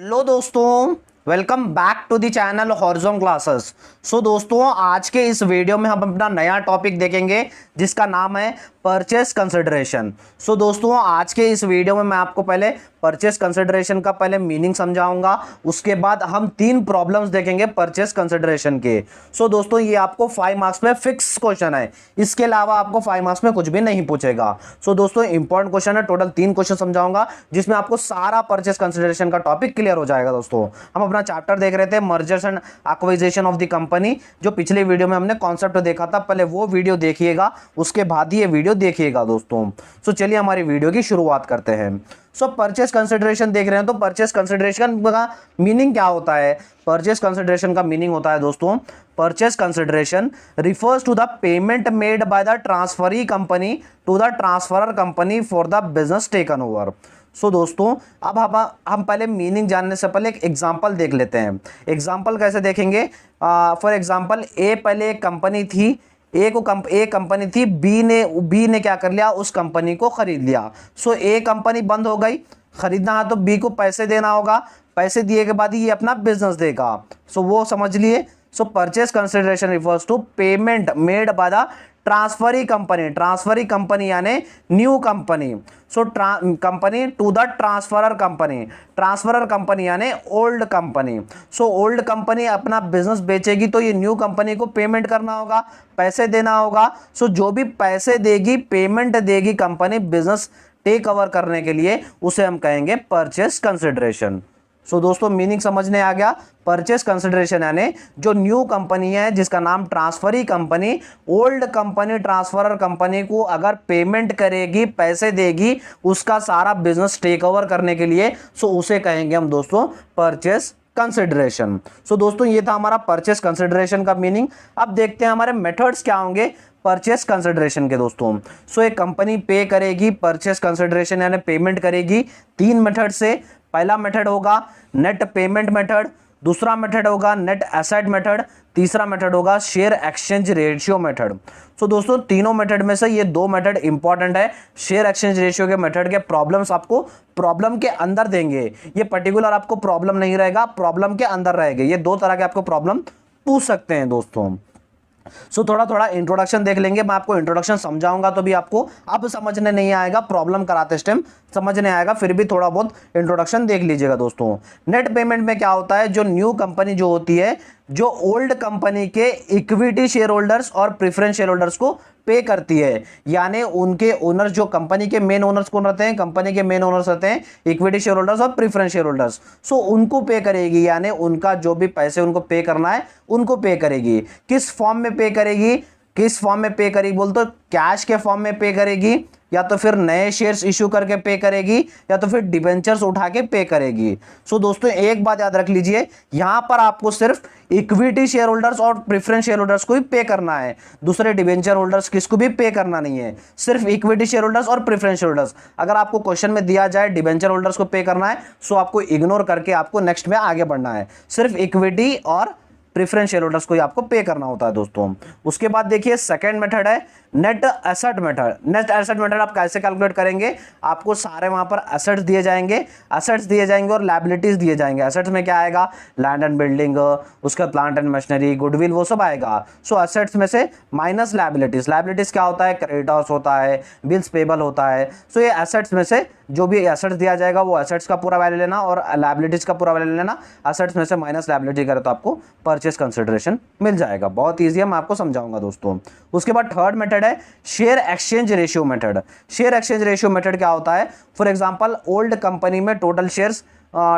Hello दोस्तों, welcome back to the channel Horizon classes. So दोस्तों, आज के इस वीडियो में हम अपना नया टॉपिक देखेंगे जिसका नाम है परचेस कंसिडरेशन। सो दोस्तों, आज के इस वीडियो में मैं आपको पहले परचेस कंसिडरेशन का पहले मीनिंग समझाऊंगा, उसके बाद हम 3 प्रॉब्लम्स देखेंगे परचेस कंसिडरेशन के। सो दोस्तों, ये आपको 5 मार्क्स में फिक्स क्वेश्चन है, इसके अलावा आपको 5 मार्क्स में कुछ भी नहीं पूछेगा। सो दोस्तों, इंपॉर्टेंट क्वेश्चन है, टोटल 3 क्वेश्चन समझाऊंगा जिसमें आपको सारा परचेस कंसिडरेशन का टॉपिक क्लियर हो जाएगा। दोस्तों, हम अपना चैप्टर देख रहे थे mergers and acquisition of the company, जो पिछले वीडियो में हमने कॉन्सेप्ट देखा था, पहले वो वीडियो देखिएगा, उसके बाद ही ये वीडियो देखिएगा दोस्तों। सो चलिए हमारी वीडियो की शुरुआत करते हैं। सो परचेस कंसिडरेशन देख रहे हैं, तो परचेस कंसिडरेशन का मीनिंग क्या होता है? परचेस कंसिडरेशन का मीनिंग होता है दोस्तों, purchase consideration refers to the payment made by the transferee company to the transferor company for the business taken over. So दोस्तों, अब हम पहले मीनिंग जानने से पहले एक एग्जांपल देख लेते हैं। एग्जांपल कैसे देखेंगे? फॉर एग्जांपल, ए पहले एक कंपनी थी, ए कंपनी थी, बी ने क्या कर लिया, उस कंपनी को खरीद लिया। सो ए कंपनी बंद हो गई, खरीदना है तो बी को पैसे देना होगा, पैसे दिए के बाद ही ये अपना बिजनेस देगा। सो वो समझ लिए। So purchase consideration refers to payment made by the transferee company यानी new company. So company to the transferor company यानी old company. So old company अपना बिजनेस बेचेगी तो ये न्यू कंपनी को पेमेंट करना होगा, पैसे देना होगा। सो जो भी पैसे देगी, पेमेंट देगी कंपनी बिजनेस टेक ओवर करने के लिए, उसे हम कहेंगे परचेस कंसिडरेशन। सो दोस्तों, मीनिंग समझने आ गया। परचेस कंसिडरेशन यानी जो न्यू कंपनी है जिसका नाम transferee company, old company transferor company को अगर पेमेंट करेगी, पैसे देगी उसका सारा बिजनेस टेक ओवर करने के लिए, सो उसे कहेंगे हम दोस्तों परचेस कंसिडरेशन। सो दोस्तों, ये था हमारा परचेस कंसिडरेशन का मीनिंग। अब देखते हैं हमारे मेथड्स क्या होंगे परचेस कंसिडरेशन के दोस्तों। सो एक कंपनी पे करेगी परचेस कंसिडरेशन यानी पेमेंट करेगी 3 मेथड से। पहला मेथड होगा नेट पेमेंट मेथड, दूसरा मेथड होगा नेट एसेट मेथड, तीसरा मेथड होगा शेयर एक्सचेंज रेशियो मेथड। सो दोस्तों, तीनों मेथड में से ये 2 मेथड इंपॉर्टेंट है। शेयर एक्सचेंज रेशियो के मेथड के प्रॉब्लम्स आपको प्रॉब्लम के अंदर देंगे, ये पर्टिकुलर आपको प्रॉब्लम नहीं रहेगा, प्रॉब्लम के अंदर रहेंगे। ये 2 तरह के आपको प्रॉब्लम पूछ सकते हैं दोस्तों। सो थोड़ा इंट्रोडक्शन देख लेंगे, मैं आपको इंट्रोडक्शन समझाऊंगा तो भी आपको अब समझने नहीं आएगा, प्रॉब्लम कराते इस टाइम समझने आएगा, फिर भी थोड़ा बहुत इंट्रोडक्शन देख लीजिएगा दोस्तों। नेट पेमेंट में क्या होता है, जो न्यू कंपनी जो होती है, जो ओल्ड कंपनी के इक्विटी शेयर होल्डर्स और प्रेफरेंस शेयर होल्डर्स को पे करती है, यानी उनके ओनर्स, जो कंपनी के मेन ओनर्स कौन रहते हैं, कंपनी के मेन ओनर्स रहते हैं इक्विटी शेयर होल्डर्स और प्रेफरेंस शेयर होल्डर्स। सो उनको पे करेगी, यानी उनका जो भी पैसे उनको पे करना है उनको पे करेगी। किस फॉर्म में पे करेगी? किस फॉर्म में पे करेगी बोल तो कैश के फॉर्म में पे करेगी, या तो फिर नए शेयर्स इश्यू करके पे करेगी, या तो फिर डिबेंचर्स उठा के पे करेगी। सो दोस्तों, एक बात याद रख लीजिए, यहां पर आपको सिर्फ इक्विटी शेयर होल्डर्स और प्रेफरेंस शेयर होल्डर्स को ही पे करना है, दूसरे डिबेंचर होल्डर्स किसको भी पे करना नहीं है, सिर्फ इक्विटी शेयर होल्डर्स और प्रेफरेंस शेयर होल्डर्स। अगर आपको क्वेश्चन में दिया जाए डिबेंचर होल्डर्स को पे करना है, सो आपको इग्नोर करके आपको नेक्स्ट में आगे बढ़ना है, सिर्फ इक्विटी और प्रेफरेंस शेयर होल्डर्स को ही आपको पे करना होता है दोस्तों। उसके बाद देखिए सेकंड मेथड है net asset method. Net asset method आप कैसे कैलकुलेट करेंगे? आपको सारे वहां पर एसेट्स दिए जाएंगे और लायबिलिटीज दिए जाएंगे। एसेट्स में क्या आएगा? लैंड एंड बिल्डिंग, उसका प्लांट एंड मशीनरी, गुडविल, वो सब आएगा। सो एसेट्स में से माइनस लायबिलिटीज। लायबिलिटीज क्या होता है? क्रेडिटर्स होता है, बिल्स पेबल होता है। सो ये एसेट्स में से जो भी एसेट्स दिया जाएगा वो एसेट्स का पूरा वैल्यू लेना और लायबिलिटीज का पूरा वैल्यू लेना। एसेट्स में से माइनस लायबिलिटी करे तो आपको परचेस कंसिडरेशन मिल जाएगा। बहुत ईजी है, मैं आपको समझाऊंगा दोस्तों। उसके बाद थर्ड मेथड है share exchange ratio method. Share exchange ratio method क्या होता है? फॉर एग्जांपल, ओल्ड कंपनी में टोटल शेयर्स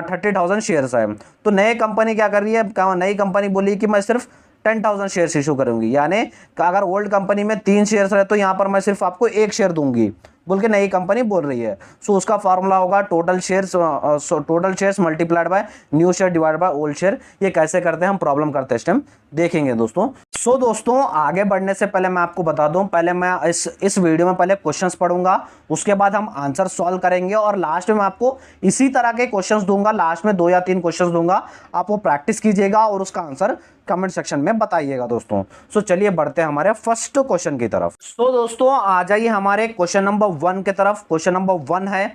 30,000 शेयर्स है, तो नए कंपनी क्या कर रही है? नई कंपनी बोली कि मैं सिर्फ 10,000 शेयर्स इशू करूंगी, यानी अगर ओल्ड कंपनी में 3 शेयर्स है तो यहां पर मैं सिर्फ आपको 1 शेयर दूंगी बोल के नई कंपनी बोल रही है। सो उसका फॉर्मूला होगा total shares multiplied by new share divide by old share. ये कैसे करते हैं हम प्रॉब्लम करते हैं इस टाइम देखेंगे दोस्तों। सो दोस्तों, आगे बढ़ने से पहले मैं आपको बता दूं, पहले मैं इस वीडियो में पहले क्वेश्चंस पढ़ूंगा, उसके बाद हम आंसर सॉल्व करेंगे और लास्ट में मैं आपको इसी तरह के क्वेश्चंस दूंगा। लास्ट में 2 या 3 क्वेश्चंस दूंगा, आप वो प्रैक्टिस कीजिएगा और उसका आंसर कमेंट सेक्शन में बताइएगा दोस्तों। सो चलिए बढ़ते हैं हमारे फर्स्ट क्वेश्चन की तरफ। सो दोस्तों, आ जाइए हमारे क्वेश्चन नंबर 1 की तरफ। क्वेश्चन नंबर 1 है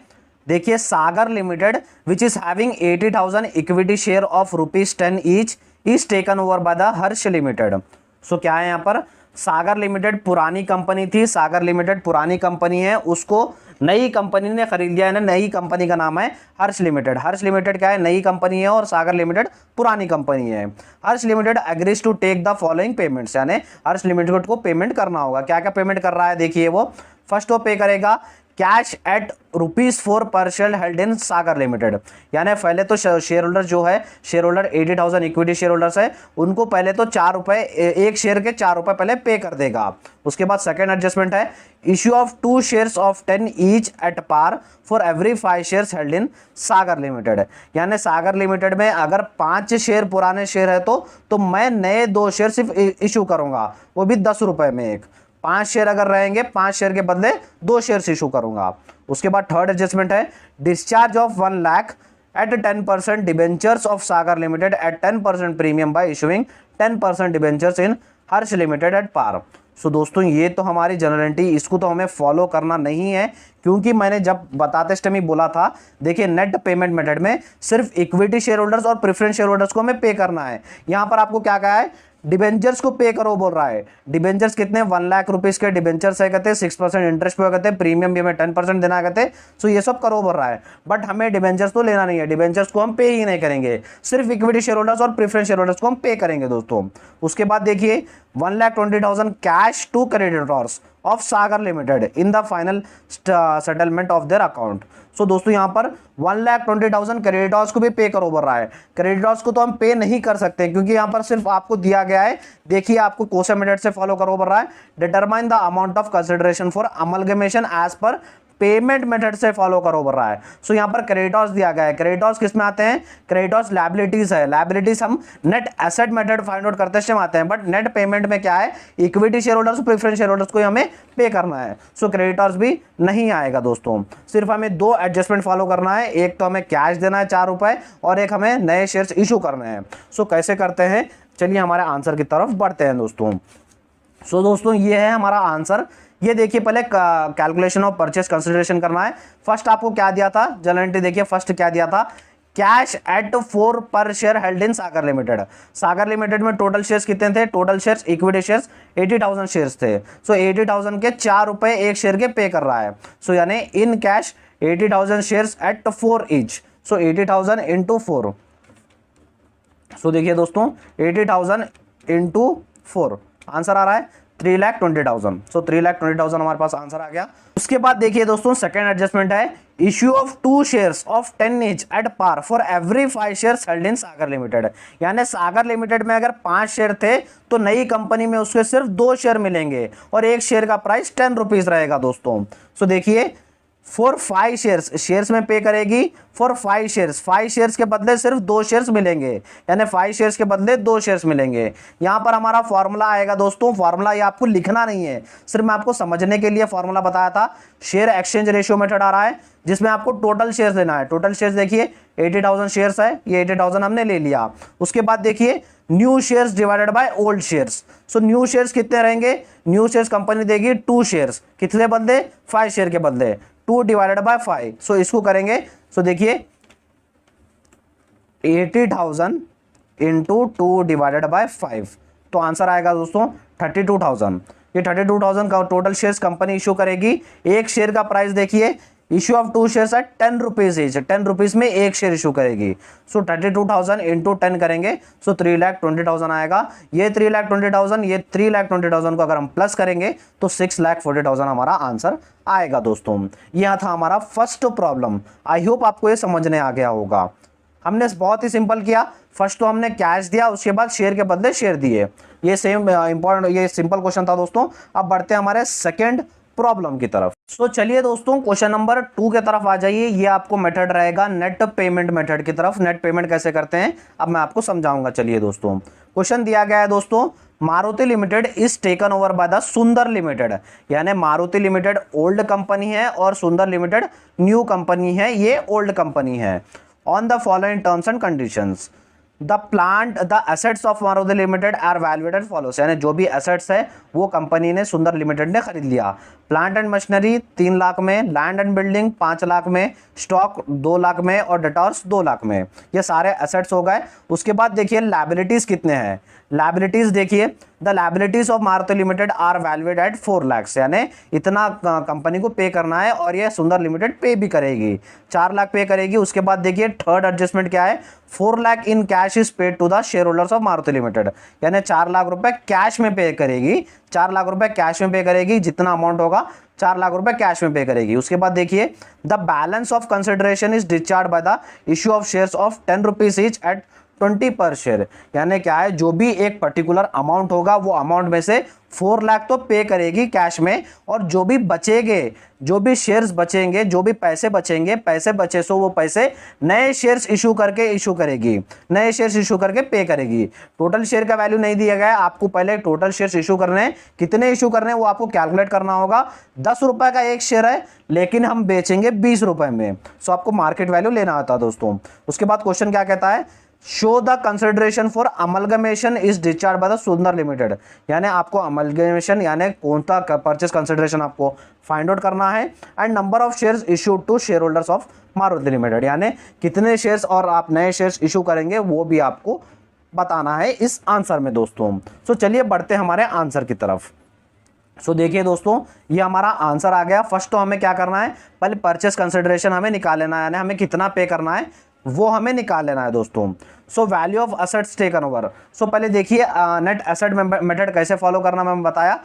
देखिए Sagar limited which is having 80,000 equity share of ₹10 each is taken over by the Harsh limited. So क्या है यहाँ पर, सागर लिमिटेड पुरानी कंपनी थी, सागर लिमिटेड पुरानी कंपनी है, उसको नई कंपनी ने खरीद लिया है। नई कंपनी का नाम है हर्ष लिमिटेड। हर्ष लिमिटेड क्या है, नई कंपनी है, और सागर लिमिटेड पुरानी कंपनी है। Harsh limited agrees to take the following payments, यानी हर्ष लिमिटेड को पेमेंट करना होगा। क्या क्या पेमेंट कर रहा है, देखिए वो फर्स्ट वो पे करेगा कैश एट ₹4 पर share held in Sagar limited, यानी पहले तो शेयर होल्डर जो है, share holder 80,000 equity share holders है, उनको पहले तो ₹4, एक शेयर के ₹4 पहले पे कर देगा। उसके बाद सेकंड एडजस्टमेंट है issue of 2 shares of 10 each at par for every 5 shares held in Sagar limited, यानी सागर लिमिटेड में अगर 5 शेयर पुराने शेयर है तो मैं नए 2 शेयर सिर्फ इशू करूंगा, वो भी ₹10 में एक। 5 शेयर अगर रहेंगे, 5 शेयर के बदले 2 शेयर इशू करूंगा। उसके बाद थर्ड एडजस्टमेंट है discharge of 1 lakh at 10% debentures of Sagar limited at 10% premium by issuing 10% debentures in Harsh limited at par. So दोस्तों ये तो हमारी जनरलिटी, इसको तो हमें फॉलो करना नहीं है, क्योंकि मैंने जब बताते टाइम ही बोला था, देखिए नेट पेमेंट मेथड में सिर्फ इक्विटी शेयर होल्डर्स और प्रेफरेंस शेयर होल्डर्स को हमें पे करना है। यहां पर आपको क्या कहा है, डिबेंचर्स को पे करो बोल रहा है। डिबेंचर्स कितने, 1 लाख रुपीस के डिबेंचर्स है, कहते हैं 6% इंटरेस्ट पे कहते हैं, प्रीमियम भी हमें 10% देना कहते हैं। सो ये सब करो बोल रहा है, बट हमें डिबेंचर्स तो लेना नहीं है, डिबेंचर्स को हम पे ही नहीं करेंगे, सिर्फ इक्विटी शेयर होल्डर्स और प्रेफरेंस शेयर होल्डर्स को हम पे करेंगे दोस्तों। उसके बाद देखिए 1,20,000 cash to creditors of Sagar limited in the final settlement of their account. So दोस्तों यहाँ पर 1,20,000 क्रेडिटर्स को भी पे करो बोल रहा है। क्रेडिटर्स को तो हम पे नहीं कर सकते, क्योंकि यहाँ पर सिर्फ आपको दिया गया है, देखिए आपको क्वेश्चन मेथड से फॉलो करो बोल रहा है, determine the amount of consideration for amalgamation as per payment method से फॉलो करो बोल रहा है। सो यहाँ पर क्रेडिटर्स दिया गया है। क्रेडिटर्स किस में आते हैं, क्रेडिटर्स लायबिलिटीज है, लायबिलिटीज हम net asset method find out करते समय आते हैं, बट नेट पेमेंट में क्या है, equity share holders preference share holders को हमें पे करना है। सो क्रेडिटर्स भी नहीं आएगा दोस्तों, सिर्फ हमें 2 एडजस्टमेंट फॉलो करना है, एक तो हमें कैश देना है ₹4 और एक हमें नए शेयर्स इशू करने हैं। सो कैसे करते हैं, चलिए हमारे आंसर की तरफ बढ़ते हैं दोस्तों। सो दोस्तों ये है हमारा आंसर। ये देखिए पहले कैलकुलेशन ऑफ परचेस कंसिडरेशन करना है। फर्स्ट आपको क्या दिया था, जनरलिटी देखिए फर्स्ट क्या दिया था, कैश एट 4 पर share held in Sagar limited. Sagar limited में टोटल शेयर्स कितने थे, total shares equity shares 80,000 shares थे। सो 80,000 के ₹4 एक शेयर के पे कर रहा है। सो यानी in cash 80,000 shares at 4 each. So 80,000 into 4। सो देखिए दोस्तों 80,000 इंटू 4 आंसर आ रहा है 3,20,000। सो 3,20,000 हमारे पास आंसर आ गया। उसके बाद देखिए दोस्तों सेकंड एडजस्टमेंट है issue of 2 shares of 10 each at par for every 5 shares held in Sagar limited, यानी सागर लिमिटेड में अगर 5 शेयर थे तो नई कंपनी में उसके सिर्फ 2 शेयर मिलेंगे और एक शेयर का प्राइस ₹10 रहेगा दोस्तों। सो देखिए फॉर 5 शेयर्स, शेयर्स में पे करेगी फॉर 5 शेयर्स, 5 शेयर्स के बदले सिर्फ 2 शेयर्स मिलेंगे, यानी 5 शेयर्स के बदले 2 शेयर्स मिलेंगे। यहां पर हमारा फॉर्मूला आएगा दोस्तों, फॉर्मूला ये आपको लिखना नहीं है, सिर्फ मैं आपको समझने के लिए फॉर्मूला बताया था। शेयर एक्सचेंज रेशियो मेथड आ रहा है जिसमें आपको टोटल शेयर्स लेना है। टोटल शेयर्स देखिए 80,000 शेयर्स है, ये 80,000 हमने ले लिया। उसके बाद देखिए new shares divided by old shares. So new shares कितने रहेंगे, न्यू शेयर्स कंपनी देगी 2 शेयर्स, कितने बदले 5 शेयर के बदले 2 डिवाइडेड बाय 5। सो इसको करेंगे, सो देखिए 80,000 इंटू 2 डिवाइडेड बाय 5, तो आंसर आएगा दोस्तों 32,000। ये 32,000 का टोटल शेयर्स कंपनी इशू करेगी। एक शेयर का प्राइस देखिए, issue of 2 shares at ₹10 each, ₹10 में एक शेयर इशू करेगी। सो 32,000 इंटू 10 करेंगे, सो 3,20,000 आएगा। ये 3,20,000, ये 3,20,000 को अगर हम प्लस करेंगे तो 6,40,000 हमारा आंसर आएगा दोस्तों। यह था हमारा फर्स्ट प्रॉब्लम। आई होप आपको ये समझने आ गया होगा। हमने बहुत ही सिंपल किया, फर्स्ट तो हमने कैश दिया, उसके बाद शेयर के बदले शेयर दिए। ये सेम इंपॉर्टेंट, ये सिंपल क्वेश्चन था दोस्तों। अब बढ़ते हैं हमारे सेकंड प्रॉब्लम की तरफ। सो चलिए दोस्तों क्वेश्चन नंबर 2 के तरफ आ जाइए। ये आपको मेथड रहेगा नेट पेमेंट मेथड की तरफ। नेट पेमेंट कैसे करते हैं अब मैं आपको समझाऊंगा। चलिए दोस्तों क्वेश्चन दिया गया है दोस्तों, Maruti limited is taken over by the Sundar limited, यानी मारुति लिमिटेड ओल्ड कंपनी है और सुंदर लिमिटेड न्यू कंपनी है, ये ओल्ड कंपनी है। On the following terms and conditions, the plant the assets of Maruti limited are valuated follows, यानी जो भी एसेट्स है वो कंपनी ने सुंदर लिमिटेड ने खरीद लिया। प्लांट एंड मशीनरी 3 लाख में, लैंड एंड बिल्डिंग 5 लाख में, स्टॉक 2 लाख में और डेटर्स 2 लाख में। ये सारे एसेट्स हो गए। उसके बाद देखिए लायबिलिटीज कितने हैं। लायबिलिटीज देखिए, the liabilities of Maruti limited are valued at 4 lakh, यानी इतना कंपनी को पे करना है और ये सुंदर लिमिटेड पे भी करेगी, 4 लाख पे करेगी। उसके बाद देखिए थर्ड एडजस्टमेंट क्या है, 4 lakh in cash is paid to the share holders of Maruti limited, यानी 4 लाख रुपए कैश में पे करेगी, 4 लाख रुपए कैश में पे करेगी, जितना अमाउंट होगा 4 लाख रुपए कैश में पे करेगी। उसके बाद देखिए the balance of consideration is discharge by the issue of shares of 10 rupees each eight 20 पर शेयर, यानी क्या है, जो भी एक पर्टिकुलर अमाउंट होगा वो अमाउंट में से 4 लाख तो पे करेगी कैश में, और जो भी बचेंगे, जो भी शेयर्स बचेंगे, जो भी पैसे बचेंगे, पैसे बचे सो वो पैसे नए शेयर्स इशू करेगी, नए शेयर्स इशू करके पे करेगी। टोटल शेयर का वैल्यू नहीं दिया गया है, आपको पहले टोटल शेयर्स इशू करने हैं, कितने इशू करने हैं वो आपको कैलकुलेट करना होगा। 10 रुपए का एक शेयर है लेकिन हम बेचेंगे 20 रुपए में, सो आपको मार्केट वैल्यू लेना आता है दोस्तों। उसके बाद क्वेश्चन क्या कहता है, show the consideration for amalgamation is discharge by the Sundar limited, यानी आपको अमलगमेशन यानी कौन सा परचेस कंसिडरेशन आपको फाइंड आउट करना है। And number of shares issued to share holders of Maruti limited, यानी कितने शेयर्स और आप नए शेयर्स इशू करेंगे वो भी आपको बताना है इस आंसर में दोस्तों। सो चलिए बढ़ते हैं हमारे आंसर की तरफ। सो देखिए दोस्तों, ये हमारा आंसर आ गया। फर्स्ट तो हमें क्या करना है, पहले परचेस कंसिडरेशन हमें निकाल लेना है, यानी हमें कितना पे करना है वो हमें निकाल लेना है दोस्तों। So value of assets taken over. So पहले देखिए नेट एसेट मेथड कैसे फॉलो करना मैंने बताया।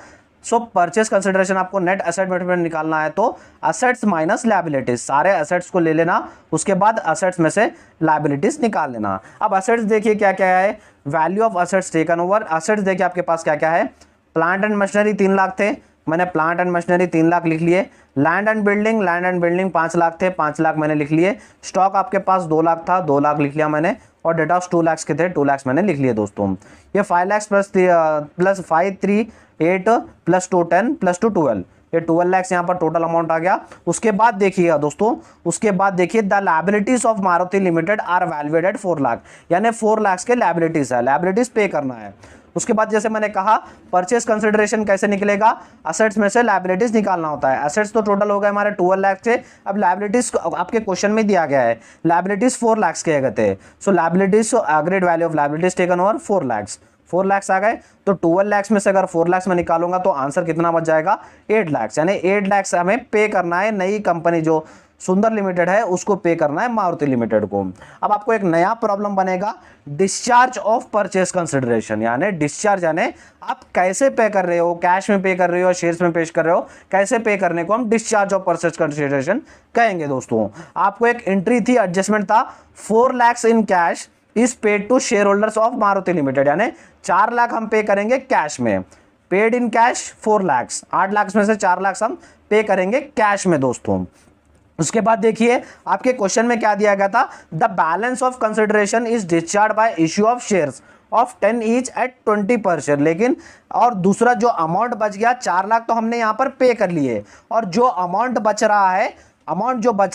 सो परचेस कंसिडरेशन आपको नेट एसेट मेथड में निकालना है, तो असेट्स माइनस लायबिलिटीज, सारे असेट्स को ले लेना, उसके बाद असेट्स में से लायबिलिटीज निकाल लेना। अब असेट्स देखिए क्या क्या है, value of assets taken over. Assets देखिए आपके पास क्या क्या है, प्लांट एंड मशीनरी 3 लाख थे, मैंने प्लांट एंड मशीनरी 3 लाख लिख लिए। लैंड एंड बिल्डिंग 5 लाख थे, 5 लाख मैंने लिख लिए। स्टॉक आपके पास 2 लाख था, 2 लाख लिख लिया मैंने। और डेटर्स 2 लाख के थे, 2 लाख मैंने लिख लिए दोस्तों। ये 5 लाख प्लस 5 3 8 प्लस 2 10 प्लस 2 12, ये 12 लाख यहाँ पर टोटल अमाउंट आ गया। उसके बाद देखिएगा दोस्तों, उसके बाद देखिए the liabilities of Maruti limited are valued at 4 lakh, यानी 4 लाख के लायबिलिटीज है, लायबिलिटीज पे करना है। उसके बाद जैसे मैंने कहा परचेस कंसिडरेशन कैसे निकलेगा, असेट्स में से लायबिलिटीज निकालना होता है। असेट्स तो टोटल हो गए हमारे 12 लाख थे, अब लायबिलिटीज आपके क्वेश्चन में दिया गया है, लायबिलिटीज 4 लाख के गए थे। So liabilities agreed value of liabilities taken over 4 lakh आ गए, तो 12 लाख में से अगर 4 लाख में निकालूंगा तो आंसर कितना बच जाएगा, 8 लाख, यानी 8 लाख हमें पे करना है, नई कंपनी जो सुंदर लिमिटेड है उसको पे करना है मारुति लिमिटेड को। अब आपको एक नया प्रॉब्लम बनेगा, डिस्चार्ज ऑफ परचेस कंसिडरेशन, यानी डिस्चार्ज यानी आप कैसे पे कर रहे हो, कैश में पे कर रहे हो, शेयर्स में पेश कर रहे हो, कैसे पे करने को हम डिस्चार्ज ऑफ परचेस कंसिडरेशन कहेंगे दोस्तों। आपको एक एंट्री थी, एडजस्टमेंट था, 4 lakh in cash is paid to share holders of Maruti limited, यानी 4 लाख हम पे करेंगे कैश में, paid in cash 4 lakh, 8 lakh में से 4 लाख हम पे करेंगे कैश में दोस्तों। उसके बाद देखिए आपके क्वेश्चन में क्या दिया गया था, the balance of consideration is discharge bye issue of shares of 10 each eight 20 पर शेयर, लेकिन और दूसरा जो अमाउंट बच गया 4 लाख तो हमने यहाँ पर पे कर लिए, और जो अमाउंट बच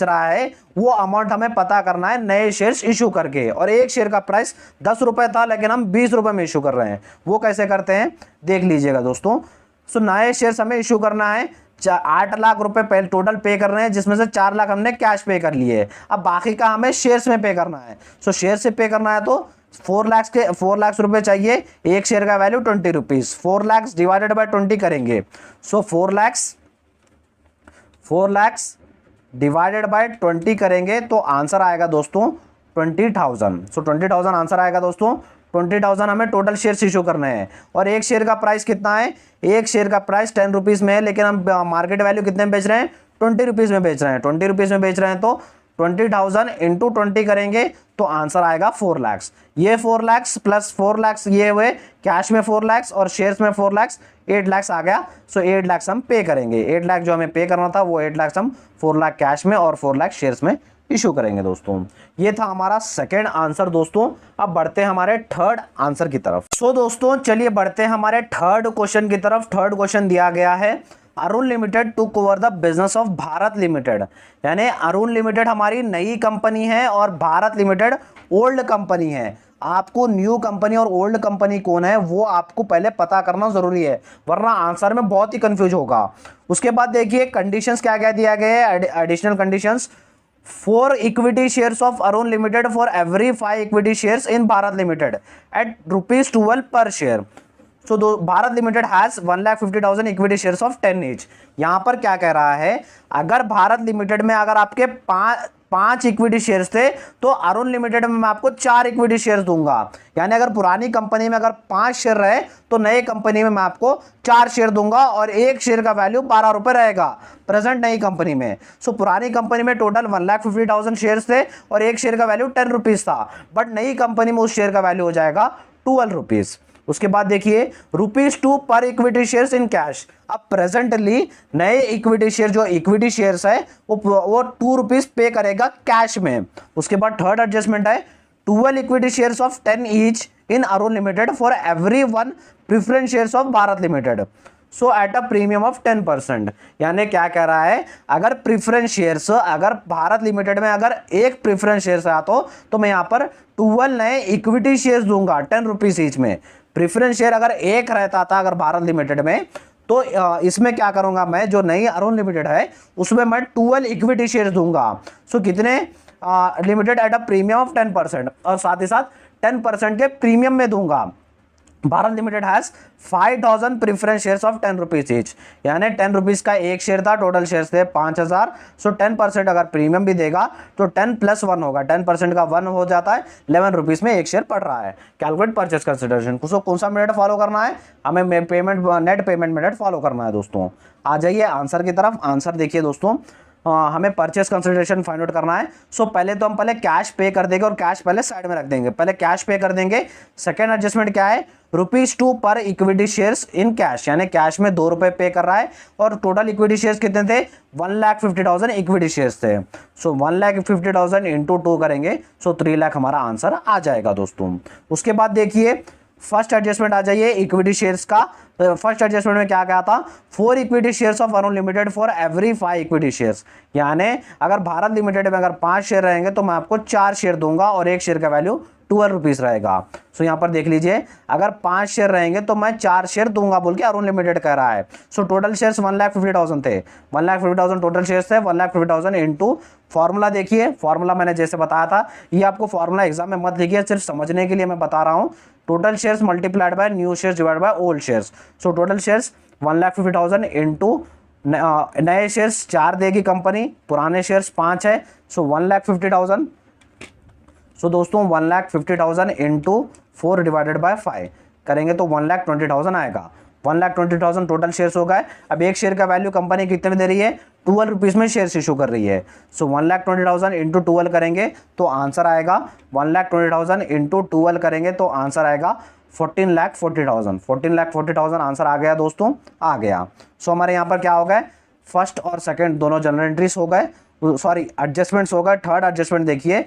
रहा है वो अमाउंट हमें पता करना है नए शेयर्स इशू करके। और एक शेयर का प्राइस 10 रुपए था लेकिन हम 20 रुपए में इशू कर रहे हैं, वो कैसे करते हैं देख लीजिएगा दोस्तों। सो नए शेयर्स हमें इशू करना है, 8 लाख रुपए पहले टोटल पे कर रहे हैं, जिसमें से 4 लाख हमने कैश पे कर लिए, अब बाकी का हमें शेयर्स में पे करना है। सो शेयर से पे करना है तो 4 लाख रुपए चाहिए, एक शेयर का value 20 rupees, 4 lakh divided by 20 करेंगे। सो 4 लाख डिवाइडेड बाय 20 करेंगे तो आंसर आएगा दोस्तों 20,000। सो 20,000 आंसर आएगा दोस्तों। 20,000 हमें टोटल शेयर इशू करने हैं, और एक शेयर का प्राइस कितना है, एक शेयर का प्राइस 10 रुपीज में है, लेकिन हम मार्केट वैल्यू कितने में बेच रहे हैं, 20 रुपीज में बेच रहे हैं, 20 रुपीज में बेच रहे हैं, तो 20,000 इंटू 20 करेंगे तो आंसर आएगा 4 लाख। ये 4 लाख प्लस 4 लाख ये हुए कैश में 4 लाख और शेयर्स में 4 लाख, 8 लाख आ गया। सो 8 लाख हम पे करेंगे, 8 लाख जो हमें पे करना था वो 8 लाख हम 4 लाख कैश में और 4 लाख शेयर्स में इशू करेंगे दोस्तों। ये था हमारा सेकंड आंसर दोस्तों। अब बढ़ते हैं हमारे थर्ड आंसर की तरफ। सो दोस्तों चलिए बढ़ते हैं हमारे थर्ड क्वेश्चन की तरफ। थर्ड क्वेश्चन दिया गया है, Arun limited took over the business of Bharat limited, यानी अरुण लिमिटेड हमारी नई कंपनी है और भारत लिमिटेड ओल्ड कंपनी है। आपको न्यू कंपनी और ओल्ड कंपनी कौन है वो आपको पहले पता करना जरूरी है, वरना आंसर में बहुत ही कंफ्यूज होगा। उसके बाद देखिए कंडीशंस क्या क्या दिया गया है, additional conditions. 4 equity shares of Arun Limited for every 5 equity shares in Bharat Limited at ₹12 per share. So Bharat limited has 1,50,000 equity shares of 10 each. यहां पर क्या कह रहा है, अगर भारत लिमिटेड में अगर आपके पांच इक्विटी शेयर्स थे तो अरुण लिमिटेड में मैं आपको 4 इक्विटी शेयर्स दूंगा। यानी अगर पुरानी कंपनी में अगर 5 शेयर रहे तो नई कंपनी में मैं आपको 4 शेयर दूंगा और एक शेयर का वैल्यू 12 रुपए रहेगा प्रेजेंट नई कंपनी में। सो पुरानी कंपनी में टोटल 1,50,000 शेयर्स थे और एक शेयर का वैल्यू 10 रुपीज था, बट नई कंपनी में उस शेयर का वैल्यू हो जाएगा 12 रुपीज। उसके बाद देखिए ₹2 पर इक्विटी शेयर्स इन कैश। अब प्रेजेंटली नए इक्विटी शेयर जो इक्विटी शेयर्स है वो 2 रुपीज पे करेगा कैश में। उसके बाद थर्ड एडजस्टमेंट है 12 equity shares of 10 each in Arun limited for every 1 preference shares of Bharat limited so at a premium of 10%। यानी क्या कह रहा है, अगर प्रेफरेंस शेयर्स अगर भारत लिमिटेड में अगर एक प्रेफरेंस शेयर्स आता तो मैं यहाँ पर 12 नए इक्विटी शेयर्स दूंगा 10 रुपीज ईच में। प्रेफरेंस शेयर अगर एक रहता था अगर भारत लिमिटेड में तो इसमें क्या करूंगा मैं, जो नई अरुण लिमिटेड है उसमें मैं 12 इक्विटी शेयर्स दूंगा। सो कितने, limited at a premium of 10%, और साथ ही साथ 10% के प्रीमियम में दूंगा। Bharat limited has 5,000 preference shares of 10 rupees each. यानी 10 रुपीज का एक शेयर था, टोटल शेयर्स थे 5,000। सो 10% अगर प्रीमियम भी देगा तो 10 + 1 होगा, 10% का 1 हो जाता है, 11 रुपीज में एक शेयर पड़ रहा है। कैलकुलेट परचेस कंसिडरेशन, कौन सा मेथड फॉलो करना है, हमें नेट पेमेंट मेथड फॉलो करना है दोस्तों। आ जाइए आंसर की तरफ। आंसर देखिए दोस्तों, हमें परचेस कंसिडरेशन फाइंड आउट करना है। सो पहले तो हम पहले कैश पे कर देंगे और कैश पहले साइड में रख देंगे, पहले कैश पे कर देंगे। सेकेंड एडजस्टमेंट क्या है, ₹2 पर इक्विटी शेयर्स इन कैश, यानी कैश में 2 रुपए पे कर रहा है और टोटल इक्विटी शेयर्स कितने थे, 1,50,000 इक्विटी शेयर्स थे। सो 1,50,000 इंटू 2 करेंगे, सो 3 लाख हमारा आंसर आ जाएगा दोस्तों। उसके बाद देखिए फर्स्ट एडजस्टमेंट आ जाइए इक्विटी शेयर्स का। फर्स्ट एडजस्टमेंट में क्या क्या था, 4 equity shares of Arun limited for every 5 equity shares. यानी अगर भारत लिमिटेड में अगर 5 शेयर रहेंगे तो मैं आपको 4 शेयर दूंगा और एक शेयर का वैल्यू 12 रुपीज रहेगा। सो यहाँ पर देख लीजिए, अगर 5 शेयर रहेंगे तो मैं 4 शेयर दूंगा बोल के अरुण लिमिटेड कह रहा है। सो टोटल शेयर्स 1,50,000 थे, 1,50,000 टोटल शेयर्स थे, 1,50,000 इंटू फॉर्मूला देखिए, फॉर्मूला मैंने जैसे बताया था, ये आपको फॉर्मूला एग्जाम में मत लिखिए, सिर्फ समझने के लिए मैं बता रहा हूँ। Total shares multiplied by new shares divide by old shares. So total shares 1,50,000 into नए शेयर्स 4 देगी कंपनी, पुराने शेयर्स 5 है, सो 1,50,000। सो दोस्तों 1,50,000 इंटू 4 डिवाइडेड बाय 5 करेंगे तो 1,20,000 आएगा। 1,20,000 टोटल शेयर्स हो गए। अब एक शेयर का वैल्यू कंपनी कितने में दे रही है, 12 रुपीज़ में शेयर्स इशू कर रही है। सो 1,20,000 इंटू 12 करेंगे तो आंसर आएगा 1,20,000 इंटू 12 करेंगे तो आंसर आएगा 14,40,000। 14,40,000 आंसर आ गया दोस्तों, आ गया। सो हमारे यहाँ पर क्या हो गए, फर्स्ट और सेकेंड दोनों जनरल एंट्रीज हो गए, सॉरी एडजस्टमेंट्स हो गए। थर्ड एडजस्टमेंट देखिए,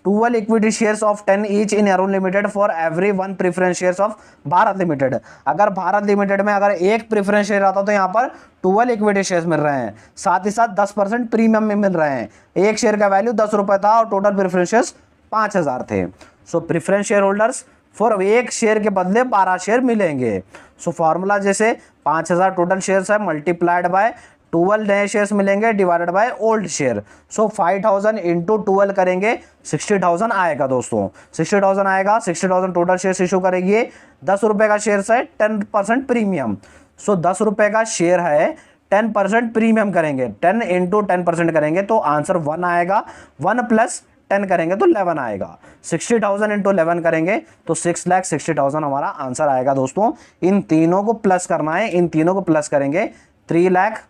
12 equity shares of 10 each in Arun limited for every 1 preference shares of Bharat limited. अगर भारत लिमिटेड में अगर एक प्रेफरेंस शेयर आता तो यहाँ पर 12 इक्विटी शेयर्स मिल रहे हैं, साथ ही साथ 10% प्रीमियम में मिल रहे हैं। एक शेयर का वैल्यू 10 रुपये था और टोटल प्रेफरेंस शेयर्स 5,000 थे। सो प्रेफरेंस शेयर होल्डर्स फॉर एक शेयर के बदले 12 शेयर मिलेंगे। सो फॉर्मूला जैसे 5,000 टोटल शेयर्स है मल्टीप्लाइड बाय 12 नए शेयर्स मिलेंगे divided by old share. So 5,000 into 12 करेंगे 60,000 आएगा दोस्तों, 60,000 आएगा। 60,000 टोटल शेयर्स इशू करेगी, 10 रुपये का शेयर है, 10% प्रीमियम। सो 10 रुपये का शेयर है, 10% प्रीमियम करेंगे, 10 इंटू 10% करेंगे तो आंसर 1 आएगा। 1 + 10 करेंगे तो 11 आएगा। 60,000 इंटू 11 करेंगे तो 6,60,000 हमारा आंसर आएगा दोस्तों। इन तीनों को प्लस करना है, इन तीनों को प्लस करेंगे 3 लाख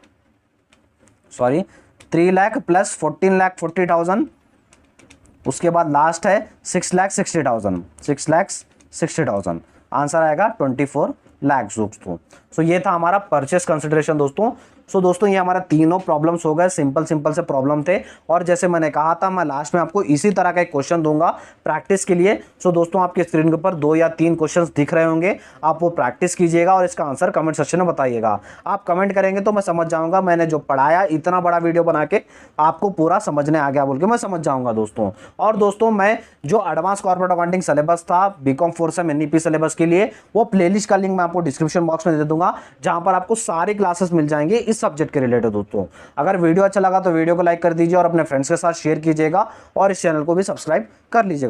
प्लस 14,40,000। उसके बाद लास्ट है 6,60,000, 6,60,000 आंसर आएगा 24 लाख दोस्तों। सो ये था हमारा परचेस कंसिडरेशन दोस्तों। सो दोस्तों ये हमारा तीनों प्रॉब्लम्स हो गए, सिंपल सिंपल से प्रॉब्लम थे। और जैसे मैंने कहा था मैं लास्ट में आपको इसी तरह का एक क्वेश्चन दूंगा प्रैक्टिस के लिए। सो दोस्तों आपकी स्क्रीन के ऊपर 2 या 3 क्वेश्चंस दिख रहे होंगे, आप वो प्रैक्टिस कीजिएगा और इसका आंसर कमेंट सेक्शन में बताइएगा। आप कमेंट करेंगे तो मैं समझ जाऊंगा मैंने जो पढ़ाया इतना बड़ा वीडियो बना के आपको पूरा समझने आ गया बोल के मैं समझ जाऊंगा दोस्तों। और दोस्तों मैं जो एडवांस कॉर्पोरेट अकाउंटिंग सिलेबस था बीकॉम 4 से एनईपी सिलेबस के लिए, वो प्लेलिस्ट का लिंक मैं आपको डिस्क्रिप्शन बॉक्स में दे दूंगा, जहां पर आपको सारी क्लासेस मिल जाएंगे इस सब्जेक्ट के रिलेटेड दोस्तों। अगर वीडियो अच्छा लगा तो वीडियो को लाइक कर दीजिए और अपने फ्रेंड्स के साथ शेयर कीजिएगा और इस चैनल को भी सब्सक्राइब कर लीजिएगा।